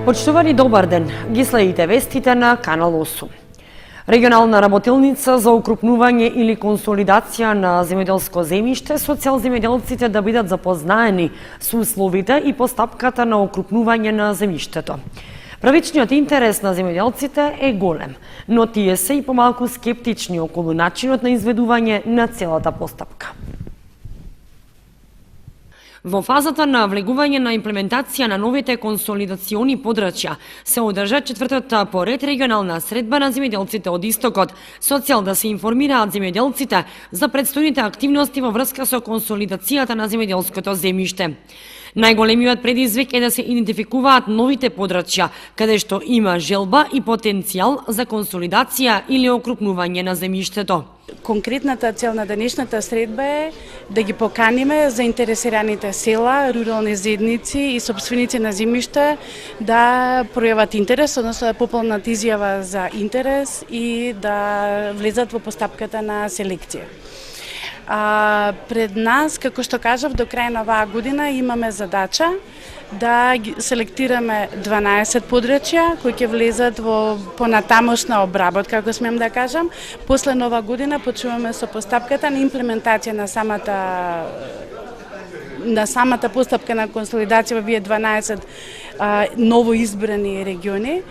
Почитувани, добар ден. Ги следите вестите на Канал 8. Регионална работилница за укрупнување или консолидација на земјоделско земјиште со цел земјоделците да бидат запознаени со условите и постапката на укрупнување на земјиштето. Правичниот интерес на земјоделците е голем, но тие се и помалку скептични околу начинот на изведување на целата постапка. Во фазата на влегување на имплементација на новите консолидациони подрачја се одржа четвртата поред регионална средба на земјоделците од Истокот со цел да се информираат земјоделците за предстојните активности во врска со консолидацијата на земјоделското земјиште. Најголемиот предизвик е да се идентификуваат новите подрачја, каде што има желба и потенцијал за консолидација или окрупнување на земјиштето. Конкретната цел на денешната средба е да ги поканиме заинтересираните села, рурални заедници и собственици на земјишта да пројават интерес, односно да попълнат изјава за интерес и да влезат во постапката на селекција. Пред нас, како што кажав, до крај на оваа година имаме задача да селектираме 12 подрачја кои ќе влезат во понатамошна обработка, како смем да кажам. После нова година почнуваме со постапката на имплементација на самата постапка на консолидација во овие 12 ново избрани региони,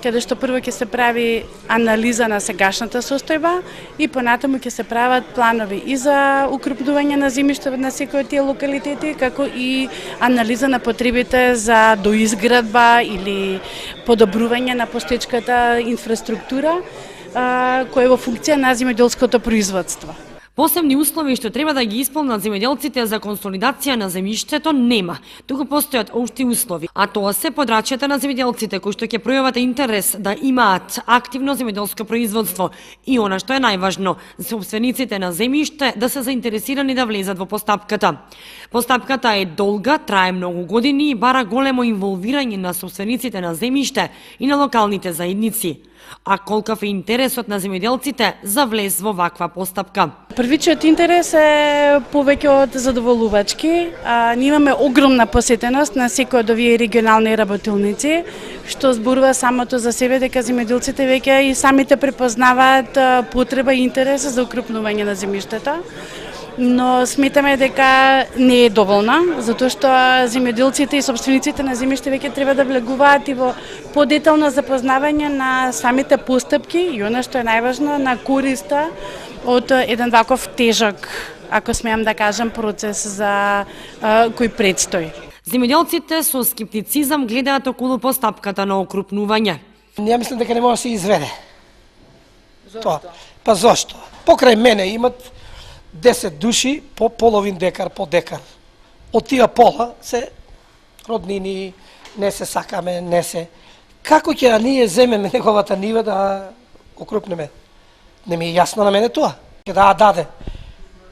каде што прво ќе се прави анализа на сегашната состојба и понатаму ќе се прават планови и за укрупнување на земјиште на секој од тие локалитети, како и анализа на потребите за доизградба или подобрување на постоечката инфраструктура која е во функција на земјоделското производство. Посебни услови што треба да ги исполнат земјоделците за консолидација на земјиштето нема, туку постојат општи услови, а тоа се подрачјата на земјоделците кои што ќе пројават интерес да имаат активно земјоделско производство и она што е најважно, собствениците на земјиште да се заинтересирани да влезат во постапката. Постапката е долга, трае многу години и бара големо инволвирање на собствениците на земјиште и на локалните заедници. А колкав е интересот на земјоделците за влез во ваква постапка? Првичниот интерес е повеќе од задоволувачки. Ние имаме огромна посетеност на секој од овие регионални работилници, што зборува самото за себе дека земјоделците веќе и самите препознаваат потреба и интерес за укрупнување на земјиштето. Но сметаме дека не е доволна, затоа што земјоделците и собствениците на земјиште веќе треба да влегуваат и во подетално запознавање на самите постапки и она што е најважно на користа од еден ваков тежок, ако смеам да кажам, процес за кој предстои. Земјоделците со скептицизам гледаат околу постапката на окрупнување. Ја мислам дека не може да се изведе. Зошто? Па зошто? Покрај мене имат 10 души по половин декар, по декар. Од тие пола се роднини, не се сакаме, не се. Како ќе ние земеме неговата нива да окрупнеме? Не ми е јасно на мене тоа. Ќе да даде.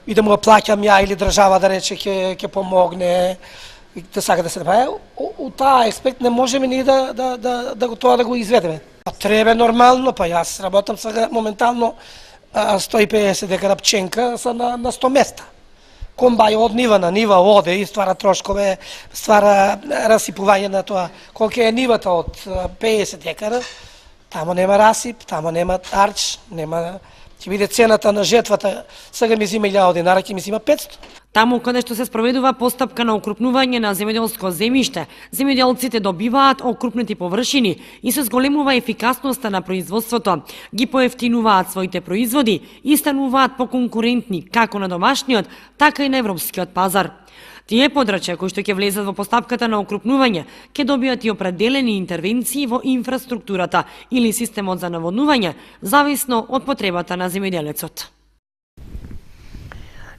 И да му плаќам ја или држава да рече ќе помогне, да сака да се направи. У таа аспект не можеме ние да го изведеме. Треба нормално, па јас работам сега моментално 150 декара пченка са на 100 места. Комбај од нива на нива оде и ствара трошкове, ствара расипување на тоа. Колку е нивата од 50 декара, тамо нема расип, тамо нема арч, нема... Ќе биде цената на жетвата, сега ми зима 1000 динара, ќе ми зима 500. Таму каде што се спроведува постапка на окрупнување на земјоделско земјиште, земјоделците добиваат окрупнети површини и се зголемува ефикасноста на производството, ги поевтинуваат своите производи и стануваат поконкурентни како на домашниот, така и на европскиот пазар. Тие подрачја кои што ќе влезат во постапката на окрупнување ќе добијат и определени интервенции во инфраструктурата или системот за наводнување, зависно од потребата на земјоделецот.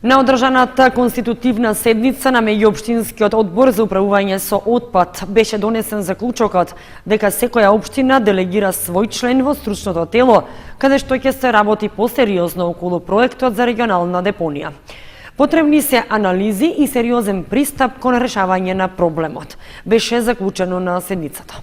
На одржаната конститутивна седница на меѓуопштинскиот одбор за управување со отпад беше донесен заклучокот дека секоја општина делегира свој член во стручното тело, каде што ќе се работи посериозно околу проектот за регионална депонија. Потребни се анализи и сериозен пристап кон решавање на проблемот, беше заклучено на седницата.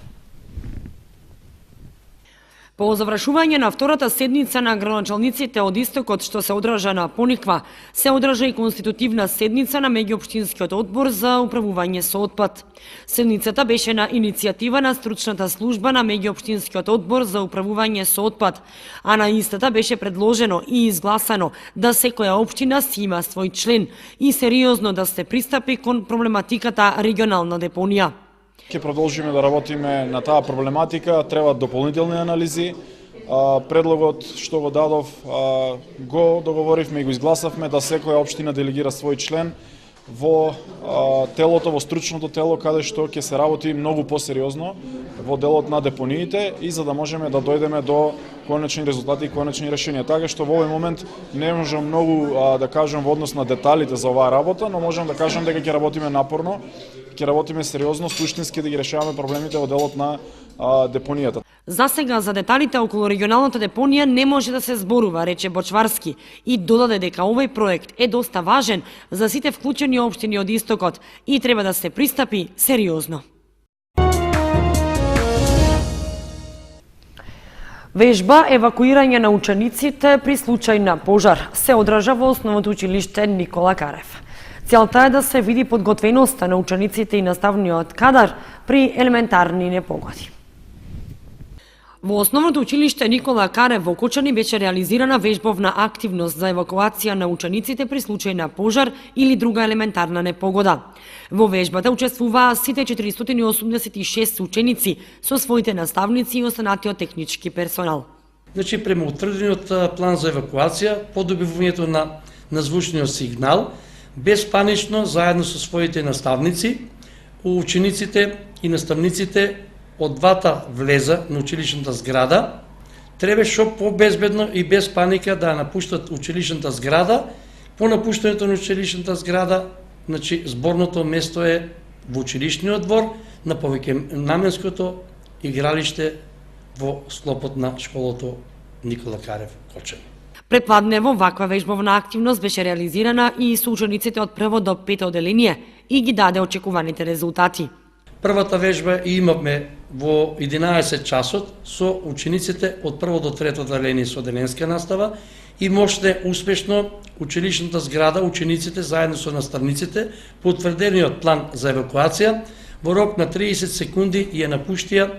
По завршување на втората седница на градоначалниците од Истокот, што се одржа на Пониква, се одржа и конститутивна седница на меѓуопштинскиот одбор за управување со отпад. Седницата беше на иницијатива на стручната служба на меѓуопштинскиот одбор за управување со отпад, а на истата беше предложено и изгласано да секоја општина си има свој член и сериозно да се пристапи кон проблематиката регионална депонија. Ќе продолжиме да работиме на таа проблематика, требаат дополнителни анализи. Предлогот што го дадов, го договоривме и го изгласавме да секоја општина делегира свој член во телото, во стручното тело, каде што ќе се работи многу посериозно во делот на депониите и за да можеме да дојдеме до конечни резултати и конечни решенија. Така што во овој момент не можам многу да кажам во однос на деталите за оваа работа, но можам да кажам дека ќе работиме напорно, ќе работиме сериозно, суштински да ги решаваме проблемите во делот на депонијата. За сега за деталите околу регионалната депонија не може да се зборува, рече Бочварски, и додаде дека овој проект е доста важен за сите вклучени општини од Истокот и треба да се пристапи сериозно. Вежба евакуирање на учениците при случај на пожар се одржа во основното училиште Никола Карев. Целта е да се види подготвеноста на учениците и наставниот кадар при елементарни непогоди. Во основното училиште Никола Карев во Кочани беше реализирана вежбовна активност за евакуација на учениците при случај на пожар или друга елементарна непогода. Во вежбата учествуваа сите 486 ученици со своите наставници и останатиот технички персонал. Значи, према утврдениот план за евакуација, по добивањето на звучниот сигнал, безпанично, заедно со своите наставници, учениците и наставниците од двата влеза на училишната зграда, треба што побезбедно и без паника да напуштат училишната зграда. По напуштањето на училишната зграда, значи зборното место е во училишниот двор, на повеќе наменското игралиште во склопот на школото Никола Карев Кочани. Препладнево ваква вежбовна активност беше реализирана и со учениците од прво до пето оделение и ги даде очекуваните резултати. Првата вежба имавме во 11 часот со учениците од прво до трето оделение со оделенска настава и можете успешно училишната зграда, учениците заедно со наставниците по утврдениот план за евакуација во рок на 30 секунди ја напуштија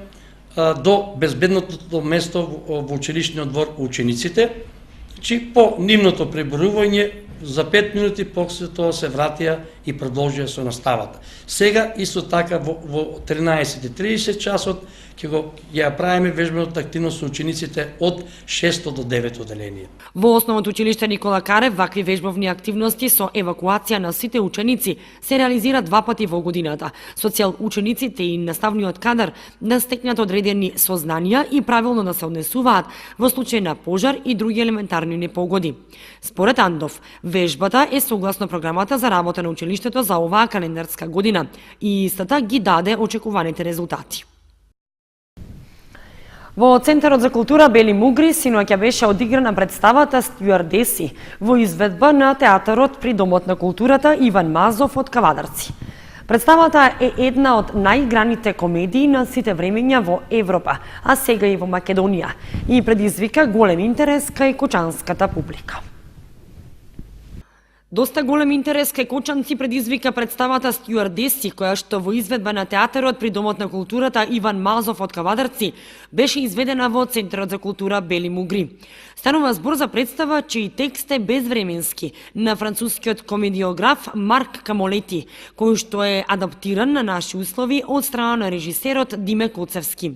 до безбедното место во училишниот двор учениците. Значи, по нивното преборување за 5 минути после тоа се вратија и продолжија со наставата. Сега исто така во 13:30 часот ќе ја правиме вежбената активност со учениците од 6 до 9 оделение. Во основното училиште Никола Карев вакви вежбовни активности со евакуација на сите ученици се реализира 2 пати во годината, со цел учениците и наставниот кадар да стекнат одредени сознанија и правилно да се однесуваат во случај на пожар и други елементарни непогоди. Според Андов, вежбата е согласно програмата за работа на училиштето за оваа календарска година и истата ги даде очекуваните резултати. Во Центарот за култура Бели Мугри синоќа беше одиграна представата Стюардеси во изведба на театарот при Домот на културата Иван Мазов од Кавадарци. Представата е една од најиграните комедии на сите времења во Европа, а сега и во Македонија, и предизвика голем интерес кај кочанската публика. Доста голем интерес кај кочанци предизвика представата Стюардеси, која што во изведба на театарот при Домот на културата Иван Мазов од Кавадарци беше изведена во Центарот за култура Бели Мугри. Станува збор за представа чиј текст е безвременски на францускиот комедиограф Марк Камолети, кој што е адаптиран на наши услови од страна на режисерот Диме Коцевски.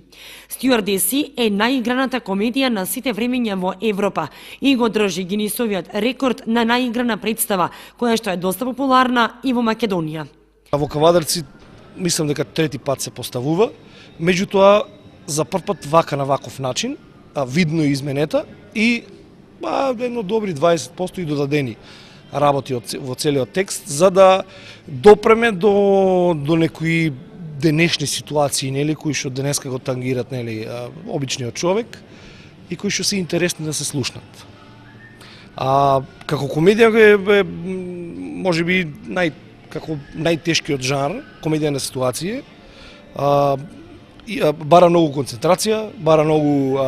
Стюардеси е најиграната комедија на сите времења во Европа и го држи Гинисовиот рекорд на најиграна представа, која што е доста популарна и во Македонија. Во Кавадарци мислам дека трети пат се поставува, меѓутоа за прв пат вака на ваков начин, видно изменета и едно добри 20% и додадени работи во целиот текст за да допреме до некои денешни ситуации, нели, кои што денеска го тангират, нели, обичниот човек и кои што се интересни да се слушнат. Како комедија е можеби како најтешкиот жанр, комедија на ситуација. бара многу концентрација, бара многу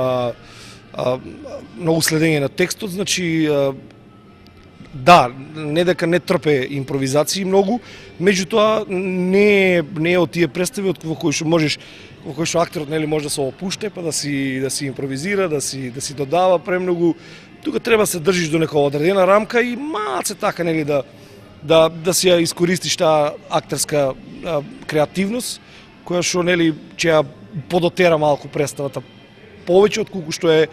следење на текстот, значи да, не дека не трпе импровизации многу, меѓутоа не е од тие представи во кои што можеш, во кои што актерот нели може да се опуште, па да си импровизира, да си додава премногу. Тука треба се држиш до нека одредена рамка и малце така нели да си ја искористиш таа актерска креативност, која што нели ќе ја подотера малку представата повеќе отколку што е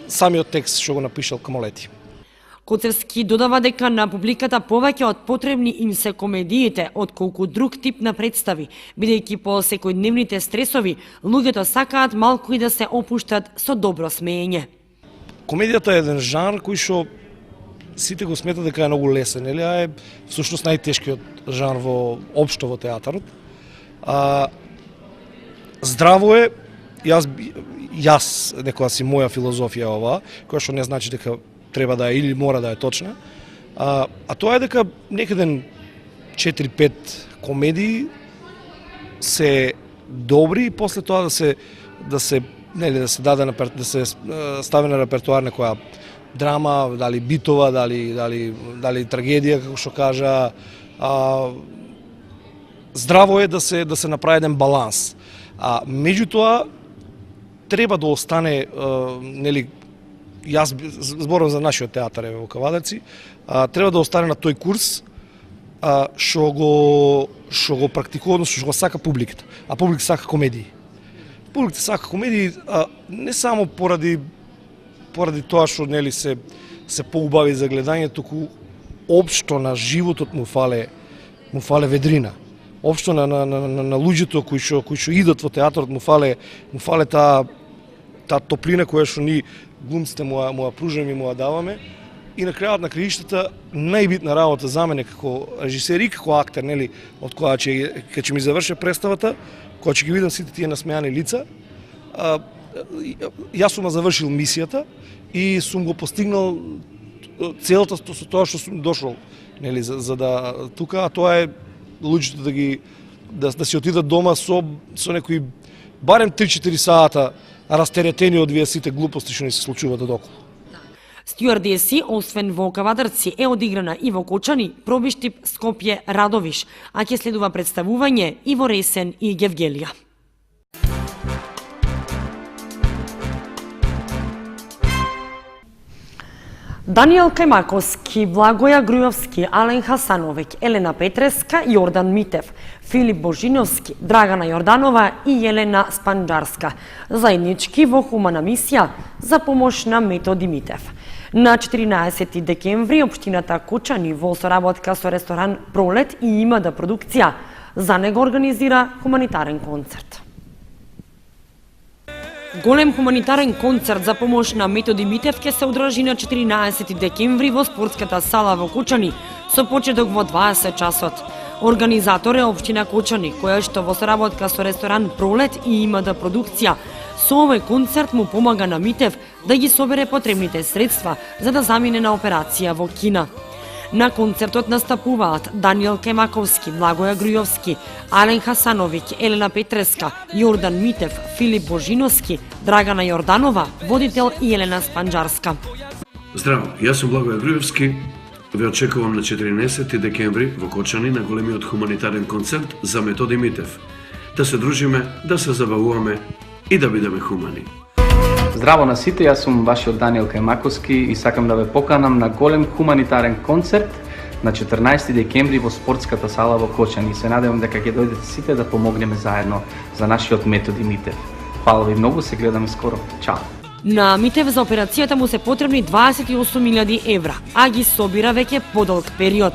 самиот текст што го напишал Камолети. Коцевски додава дека на публиката повеќе од потребни им се комедиите отколку друг тип на представи, бидејќи по секојдневните стресови луѓето сакаат малку и да се опуштат со добро смеење. Комедијата е еден жанр кој што сите го сметат дека е многу лесен, нели, а е всушност најтешкиот жанр општо во театарот. Здраво е, јас некоја си моја филозофија ова, која што не значи дека треба да е или мора да е точна, а тоа е дека некаден 4-5 комедии се добри и после тоа да се стави на репертоар некоја драма, дали битова, дали трагедија, како што кажа. Здраво е да се направи еден баланс. Меѓутоа треба да остане, нели, јас зборам за нашиот театар во Кавадарци, треба да остане на тој курс што го практикува, што го сака публиката, а публиката сака комедии. Публиката сака комедии не само поради тоа што нели се поубави за гледање, туку општо на животот му фале ведрина. Општо на луѓето кои што идат во театарот му фале таа топлина која што ни глумците му ја пружаме и му ја даваме. И на крајот на краиштата најбитна работа за мене како режисер и како актер, нели, од која ќе ми заврши представата, кога ќе ги видам сите тие насмејани лица, јас сум завршил мисијата и сум го постигнал целта со тоа што сум дошол, нели, за да тука, а тоа е луѓето да си отидат дома со некои барем 3-4 сата растеретени од вие сите глупости што ни се случуваат одоколу. Стюардеси, освен во Кавадарци, е одиграна и во Кочани, Пробиштип, Скопје, Радовиш, а ќе следува представување и во Ресен и Гевгелија. Даниел Кајмаковски, Благоја Грујовски, Ален Хасановиќ, Елена Петреска, Јордан Митев, Филип Божиновски, Драгана Јорданова и Јелена Спанџарска, заеднички во хумана мисија за помош на Методи Митев. На 14 декември општината Кочани во соработка со ресторан Пролет и Имада продукција за него организира хуманитарен концерт. Голем хуманитарен концерт за помош на Методи Митев ќе се одржи на 14 декември во спортската сала во Кочани со почеток во 20 часот. Организатор е општина Кочани, која што во соработка со ресторан Пролет и Имада продукција со овој концерт му помага на Митев да ги собере потребните средства за да замине на операција во Кина. На концертот настапуваат Даниел Кајмаковски, Благоја Грујовски, Ален Хасановиќ, Елена Петреска, Јордан Митев, Филип Божиновски, Драгана Јорданова, водител и Елена Спанџарска. Здраво, јас сум Благоја Грујовски. Ве очекувам на 14 декември во Кочани на големиот хуманитарен концерт за Методи Митев. Да се дружиме, да се забавуваме и да бидеме хумани. Здраво на сите, јас сум вашиот Даниел Кајмаковски и сакам да ве поканам на голем хуманитарен концерт на 14 декември во спортската сала во Кочани. Се надевам дека ќе дојдете сите да помогнеме заедно за нашиот Методи Митев. Фала ви многу, се гледаме скоро. Чао! На Митев за операцијата му се потребни 28.000 евра, а ги собира веќе подолг период.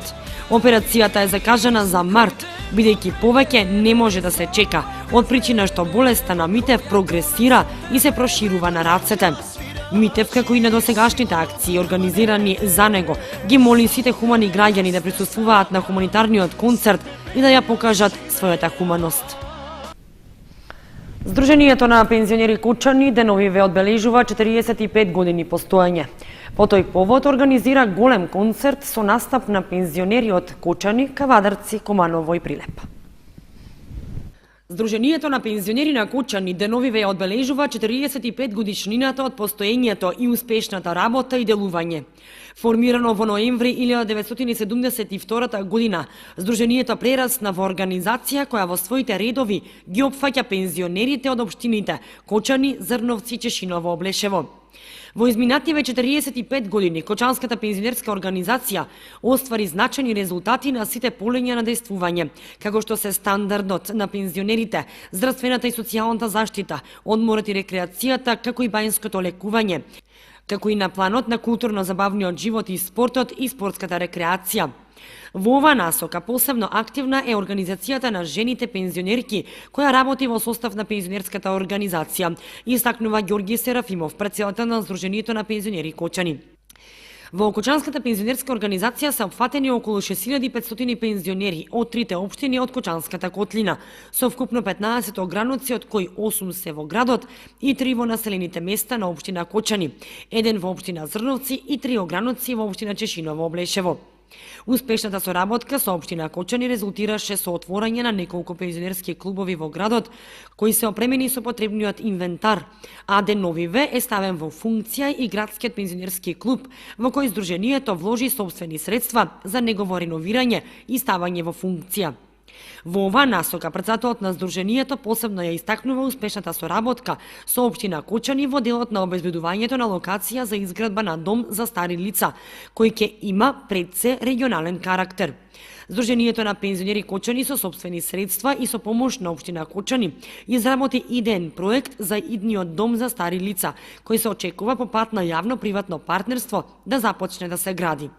Операцијата е закажана за март, бидејќи повеќе не може да се чека, од причина што болеста на Митев прогресира и се проширува на рацете. Митев, како и на досегашните акции организирани за него, ги моли сите хумани граѓани да присуствуваат на хуманитарниот концерт и да ја покажат својата хуманост. Сдруженијето на пензионери Кочани деновиве одбележува 45 години постоење. По тој повод организира голем концерт со настап на пензионери од Кочани, Кавадарци, Команово и Прилеп. Здруженијето на пензионери на Кочани деновиве ја одбележува 45 годишнината од постоењето и успешната работа и делување. Формирано во ноември 1972 година, Здруженијето прерасна во организација која во своите редови ги опфаќа пензионерите од општините Кочани, Зрновци, Чешиново, Облешево. Во изминативе 45 години, Кочанската пензионерска организација оствари значајни резултати на сите полења на действување, како што се стандардот на пензионерите, здравствената и социјалната заштита, одморот и рекреацијата, како и баинското лекување, како и на планот на културно-забавниот живот и спортот и спортската рекреација. Во оваа насока посебно активна е организацијата на жените пензионерки, која работи во состав на пензионерската организација, истакнува Ѓорги Серафимов, председател на Здруженијето на пензионери Кочани. Во Кочанската пензионерска организација се опфатени околу 6500 пензионери од трите општини од Кочанската котлина, со вкупно 15 ограници, од кои 8 се во градот и 3 во населените места на општина Кочани, 1 во општина Зрновци и 3 ограници во општина Чешиново, Облешево. Успешната соработка со општина Кочани резултираше со отворање на неколку пензионерски клубови во градот, кои се опремени со потребниот инвентар, а деновиве е ставен во функција и градскиот пензионерски клуб, во кој Здруженијето вложи собствени средства за негово реновирање и ставање во функција. Во оваа насока, председателот на Здруженијето посебно ја истакнува успешната соработка со општина Кочани во делот на обезбедувањето на локација за изградба на дом за стари лица, кој ќе има пред се регионален карактер. Здруженијето на пензионери Кочани со собствени средства и со помош на општина Кочани изработи идеен проект за идниот дом за стари лица, кој се очекува по пат на јавно-приватно партнерство да започне да се гради.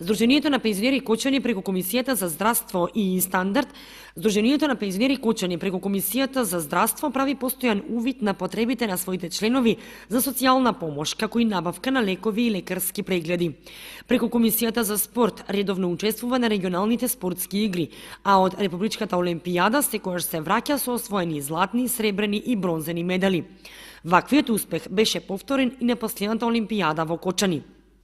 Здруженијето на пензионери Кочани преку Комисијата за здравство и стандард, Здруженијето на пензионери Кочани преку Комисијата за здравство прави постојан увид на потребите на своите членови за социјална помош, како и набавка на лекови и лекарски прегледи. Преку Комисијата за спорт редовно учествува на регионалните спортски игри, а од Републичката олимпијада секогаш се враќа со освоени златни, сребрени и бронзени медали. Ваквиот успех беше повторен и на последната олимпијада во Кочани.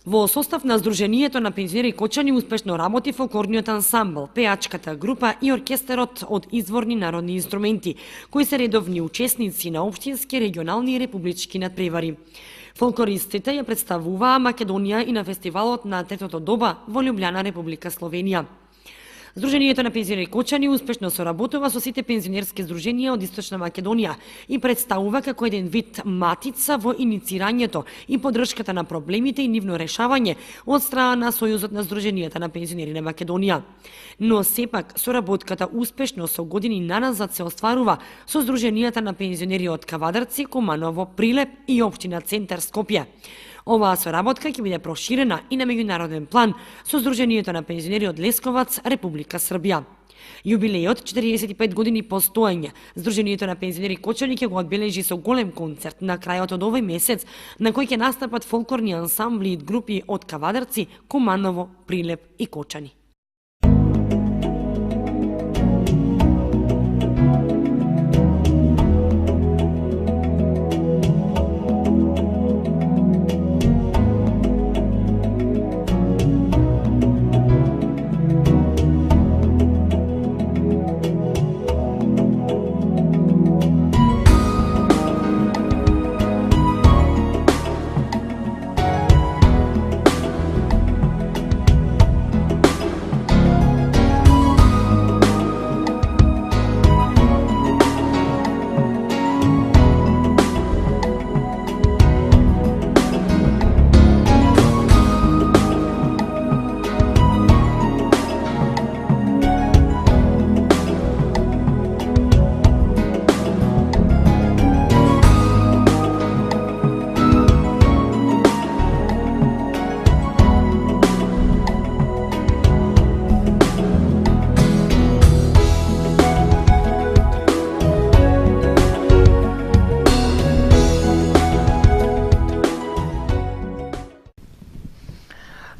Во состав на Здруженијето на пензионери Кочани успешно работи фолклорниот ансамбл, пеачката група и оркестерот од изворни народни инструменти, кои се редовни учесници на општински, регионални и републички надпревари. Фолклористите ја представуваа Македонија и на фестивалот на третото доба во Љубљана, Република Словенија. Здруженијето на пензионери Кочани успешно соработува со сите пензионерски здруженија од Источна Македонија и представува како еден вид матица во иницирањето и поддршката на проблемите и нивно решавање од страна на Сојузот на Здруженијата на пензионери на Македонија. Но сепак соработката успешно со години наназад се остварува со Здруженијата на пензионери од Кавадарци, Куманово, Прилеп и општина Центар Скопје. Оваа соработка ќе биде проширена и на меѓународен план со Здруженијето на пензионери од Лесковац, Република Србија. Јубилејот 45 години постоење, Здруженијето на пензионери Кочани ќе го одбележи со голем концерт на крајот од овој месец, на кој ќе настапат фолклорни ансамбли и групи од Кавадарци, Куманово, Прилеп и Кочани.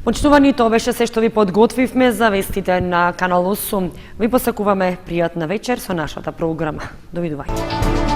Почитувани, тоа беше се што ви подготвивме за вестите на Канал 8. Ви посакуваме пријатна вечер со нашата програма. Довидување.